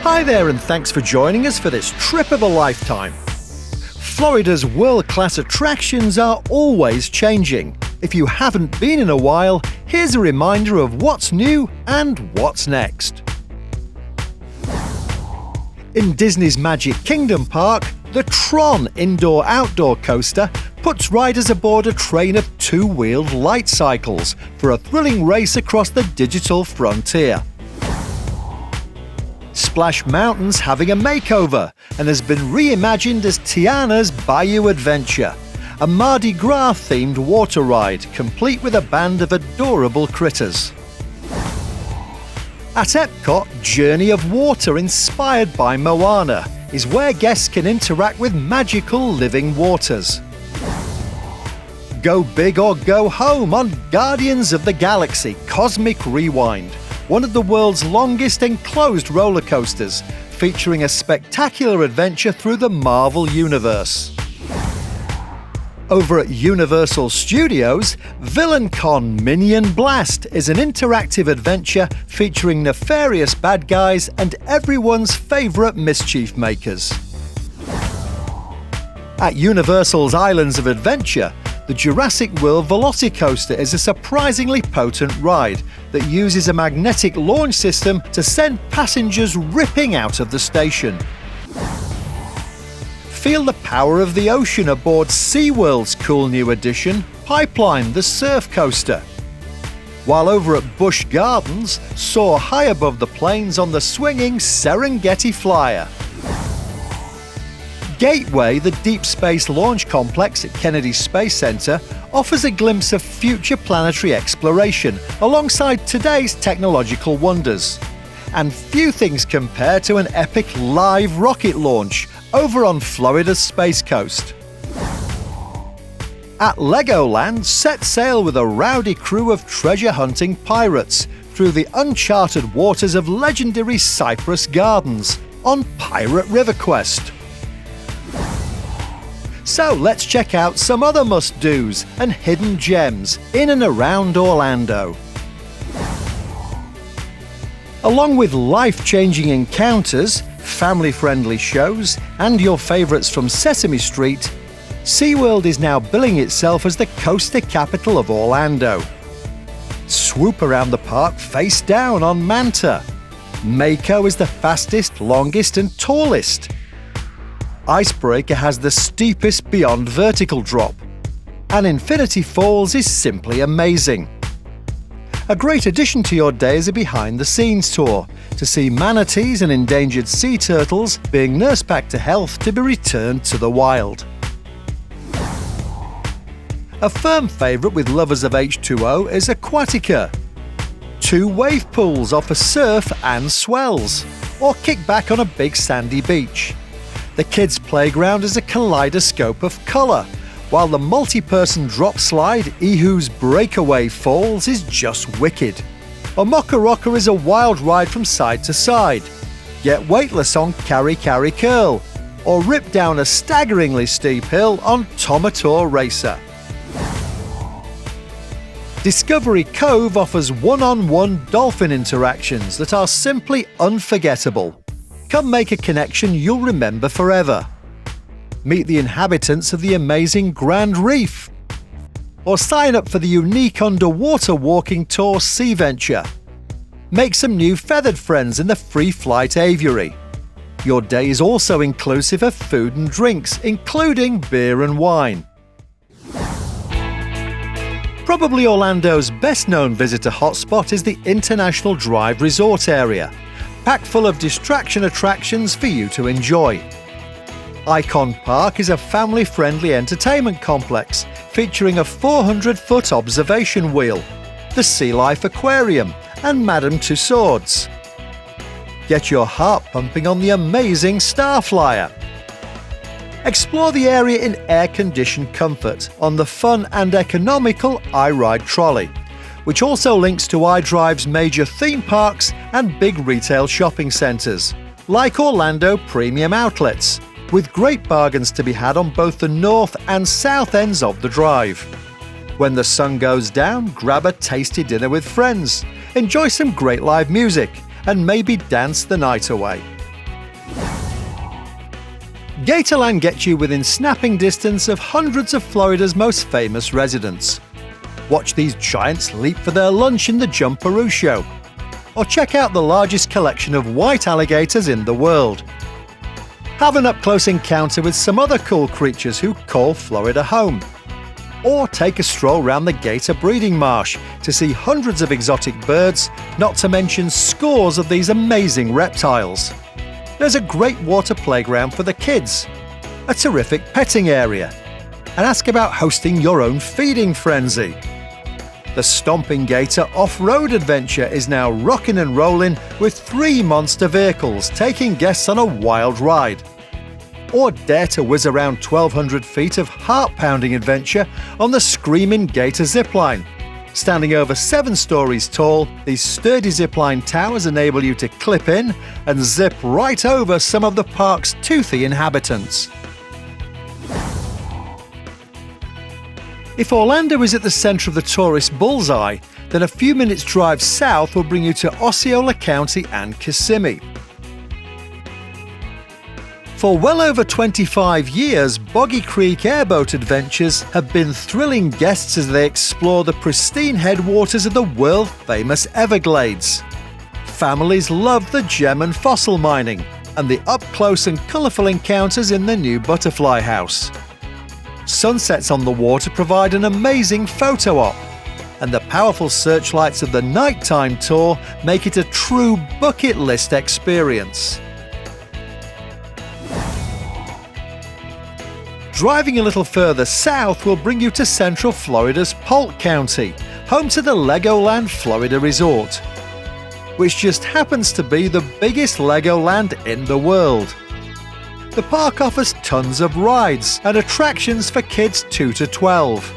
Hi there, and thanks for joining us for this trip of a lifetime. Florida's world-class attractions are always changing. If you haven't been in a while, here's a reminder of what's new and what's next. In Disney's Magic Kingdom Park, the TRON indoor-outdoor coaster puts riders aboard a train of two-wheeled light cycles for a thrilling race across the digital frontier. Splash Mountain's having a makeover and has been reimagined as Tiana's Bayou Adventure, a Mardi Gras-themed water ride complete with a band of adorable critters. At EPCOT, Journey of Water inspired by Moana is where guests can interact with magical living waters. Go big or go home on Guardians of the Galaxy Cosmic Rewind, one of the world's longest enclosed roller coasters, featuring a spectacular adventure through the Marvel Universe. Over at Universal Studios, VillainCon Minion Blast is an interactive adventure featuring nefarious bad guys and everyone's favourite mischief makers. At Universal's Islands of Adventure, the Jurassic World Velocicoaster is a surprisingly potent ride that uses a magnetic launch system to send passengers ripping out of the station. Feel the power of the ocean aboard SeaWorld's cool new addition, Pipeline the Surf Coaster. While over at Busch Gardens, soar high above the plains on the swinging Serengeti Flyer. Gateway, the deep space launch complex at Kennedy Space Center, offers a glimpse of future planetary exploration alongside today's technological wonders. And few things compare to an epic live rocket launch over on Florida's Space Coast. At Legoland, set sail with a rowdy crew of treasure-hunting pirates through the uncharted waters of legendary Cypress Gardens on Pirate River Quest. So let's check out some other must-dos and hidden gems in and around Orlando. Along with life-changing encounters, family-friendly shows, and your favourites from Sesame Street, SeaWorld is now billing itself as the coaster capital of Orlando. Swoop around the park face down on Manta. Mako is the fastest, longest and tallest. Icebreaker has the steepest beyond vertical drop. And Infinity Falls is simply amazing. A great addition to your day is a behind-the-scenes tour to see manatees and endangered sea turtles being nursed back to health to be returned to the wild. A firm favourite with lovers of H2O is Aquatica. 2 wave pools offer surf and swells, or kick back on a big sandy beach. The kids' playground is a kaleidoscope of colour, while the multi-person drop slide Ihu's Breakaway Falls is just wicked. Omoka Rocker is a wild ride from side to side. Get weightless on Carry Carry Curl, or rip down a staggeringly steep hill on Tomator Racer. Discovery Cove offers one-on-one dolphin interactions that are simply unforgettable. Come make a connection you'll remember forever. Meet the inhabitants of the amazing Grand Reef. Or sign up for the unique underwater walking tour Sea Venture. Make some new feathered friends in the free flight aviary. Your day is also inclusive of food and drinks, including beer and wine. Probably Orlando's best-known visitor hotspot is the International Drive Resort area, packed full of distraction attractions for you to enjoy. Icon Park is a family-friendly entertainment complex featuring a 400-foot observation wheel, the Sea Life Aquarium, and Madame Tussauds. Get your heart pumping on the amazing Starflyer. Explore the area in air-conditioned comfort on the fun and economical iRide Trolley, which also links to iDrive's major theme parks and big retail shopping centres, like Orlando Premium Outlets, with great bargains to be had on both the north and south ends of the drive. When the sun goes down, grab a tasty dinner with friends, enjoy some great live music, and maybe dance the night away. Gatorland gets you within snapping distance of hundreds of Florida's most famous residents. Watch these giants leap for their lunch in the Jumperoo Show, or check out the largest collection of white alligators in the world. Have an up-close encounter with some other cool creatures who call Florida home. Or take a stroll round the gator breeding marsh to see hundreds of exotic birds, not to mention scores of these amazing reptiles. There's a great water playground for the kids, a terrific petting area, and ask about hosting your own feeding frenzy. The Stomping Gator off-road adventure is now rocking and rolling with 3 monster vehicles taking guests on a wild ride. Or dare to whiz around 1,200 feet of heart-pounding adventure on the Screaming Gator zipline. Standing over 7 stories tall, these sturdy zipline towers enable you to clip in and zip right over some of the park's toothy inhabitants. If Orlando is at the centre of the tourist bullseye, then a few minutes' drive south will bring you to Osceola County and Kissimmee. For well over 25 years, Boggy Creek Airboat Adventures have been thrilling guests as they explore the pristine headwaters of the world-famous Everglades. Families love the gem and fossil mining, and the up-close and colourful encounters in the new butterfly house. Sunsets on the water provide an amazing photo op, and the powerful searchlights of the nighttime tour make it a true bucket list experience. Driving a little further south will bring you to Central Florida's Polk County, home to the Legoland Florida Resort, which just happens to be the biggest Legoland in the world. The park offers tons of rides and attractions for kids 2 to 12.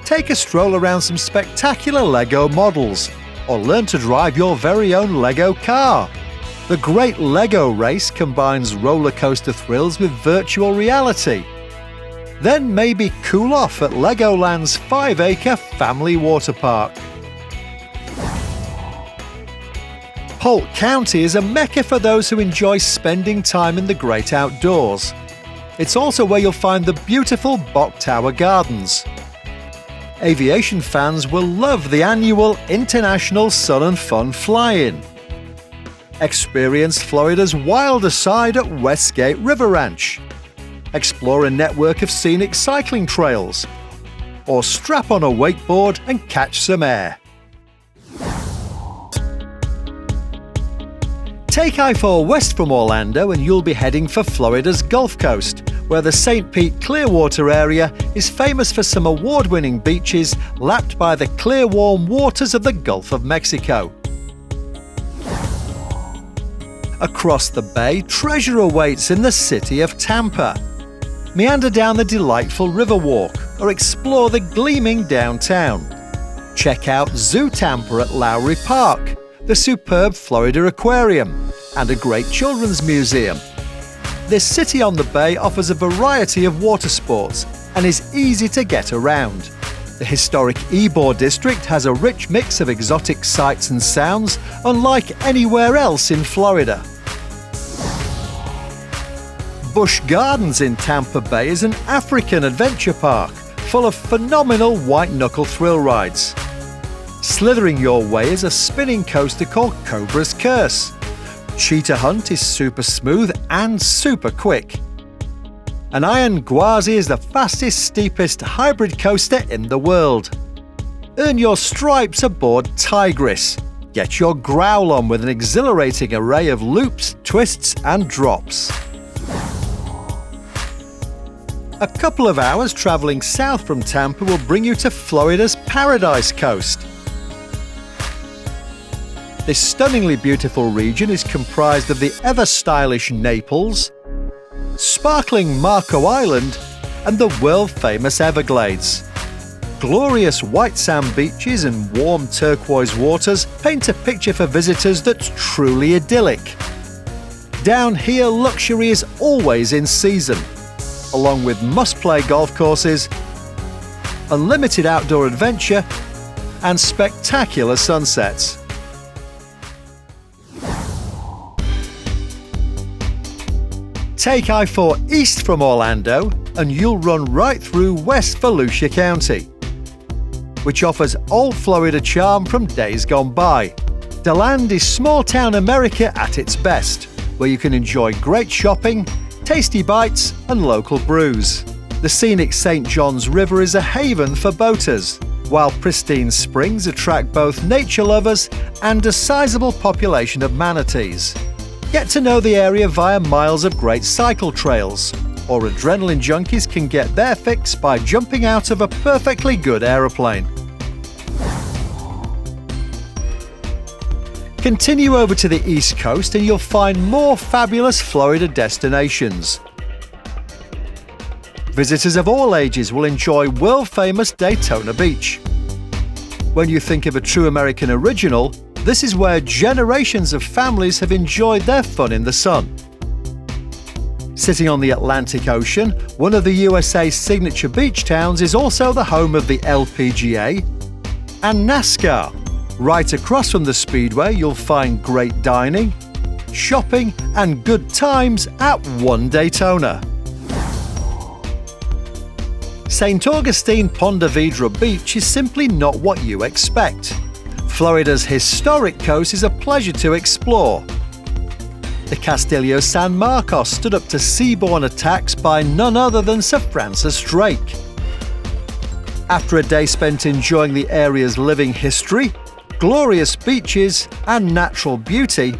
Take a stroll around some spectacular Lego models, or learn to drive your very own Lego car. The Great Lego Race combines roller coaster thrills with virtual reality. Then maybe cool off at Legoland's 5-acre family water park. Polk County is a mecca for those who enjoy spending time in the great outdoors. It's also where you'll find the beautiful Bok Tower Gardens. Aviation fans will love the annual International Sun and Fun Fly-In. Experience Florida's wilder side at Westgate River Ranch. Explore a network of scenic cycling trails, or strap on a wakeboard and catch some air. Take I-4 west from Orlando and you'll be heading for Florida's Gulf Coast, where the St. Pete Clearwater area is famous for some award-winning beaches lapped by the clear warm waters of the Gulf of Mexico. Across the bay, treasure awaits in the city of Tampa. Meander down the delightful Riverwalk or explore the gleaming downtown. Check out Zoo Tampa at Lowry Park, the superb Florida Aquarium, and a great children's museum. This city on the bay offers a variety of water sports and is easy to get around. The historic Ybor district has a rich mix of exotic sights and sounds unlike anywhere else in Florida. Busch Gardens in Tampa Bay is an African adventure park full of phenomenal white-knuckle thrill rides. Slithering your way is a spinning coaster called Cobra's Curse. Cheetah Hunt is super smooth and super quick. And Iron Gwazi is the fastest, steepest hybrid coaster in the world. Earn your stripes aboard Tigris. Get your growl on with an exhilarating array of loops, twists and drops. A couple of hours traveling south from Tampa will bring you to Florida's Paradise Coast. This stunningly beautiful region is comprised of the ever-stylish Naples, sparkling Marco Island, and the world-famous Everglades. Glorious white sand beaches and warm turquoise waters paint a picture for visitors that's truly idyllic. Down here, luxury is always in season, along with must-play golf courses, unlimited outdoor adventure, and spectacular sunsets. Take I-4 east from Orlando and you'll run right through West Volusia County, which offers old Florida charm from days gone by. DeLand is small-town America at its best, where you can enjoy great shopping, tasty bites and local brews. The scenic St. Johns River is a haven for boaters, while pristine springs attract both nature lovers and a sizable population of manatees. Get to know the area via miles of great cycle trails, or adrenaline junkies can get their fix by jumping out of a perfectly good aeroplane. Continue over to the East Coast and you'll find more fabulous Florida destinations. Visitors of all ages will enjoy world-famous Daytona Beach. When you think of a true American original, this is where generations of families have enjoyed their fun in the sun. Sitting on the Atlantic Ocean, one of the USA's signature beach towns is also the home of the LPGA and NASCAR. Right across from the Speedway, you'll find great dining, shopping, and good times at one Daytona. St. Augustine Ponte Vedra Beach is simply not what you expect. Florida's historic coast is a pleasure to explore. The Castillo San Marcos stood up to seaborne attacks by none other than Sir Francis Drake. After a day spent enjoying the area's living history, glorious beaches and natural beauty,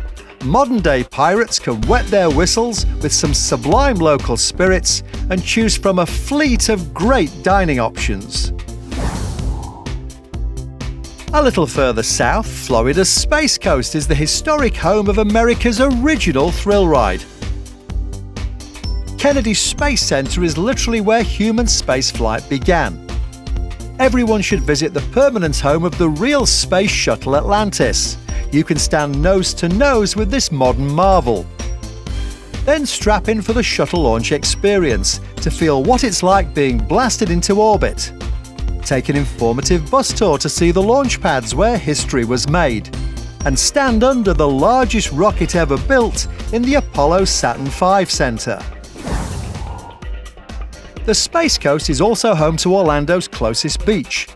modern-day pirates can wet their whistles with some sublime local spirits and choose from a fleet of great dining options. A little further south, Florida's Space Coast is the historic home of America's original thrill ride. Kennedy Space Center is literally where human spaceflight began. Everyone should visit the permanent home of the real space shuttle Atlantis. You can stand nose to nose with this modern marvel. Then strap in for the shuttle launch experience to feel what it's like being blasted into orbit. Take an informative bus tour to see the launch pads where history was made, and stand under the largest rocket ever built in the Apollo Saturn V Center. The Space Coast is also home to Orlando's closest beach.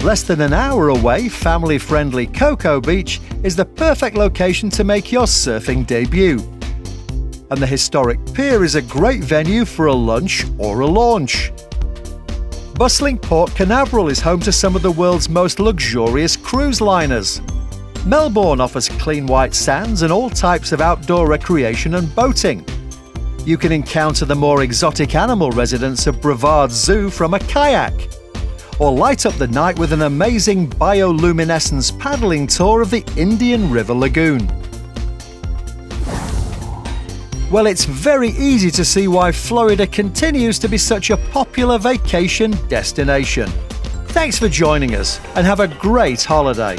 Less than an hour away, family-friendly Cocoa Beach is the perfect location to make your surfing debut. And the historic pier is a great venue for a lunch or a launch. Bustling Port Canaveral is home to some of the world's most luxurious cruise liners. Melbourne offers clean white sands and all types of outdoor recreation and boating. You can encounter the more exotic animal residents of Brevard Zoo from a kayak, or light up the night with an amazing bioluminescence paddling tour of the Indian River Lagoon. Well, it's very easy to see why Florida continues to be such a popular vacation destination. Thanks for joining us and have a great holiday.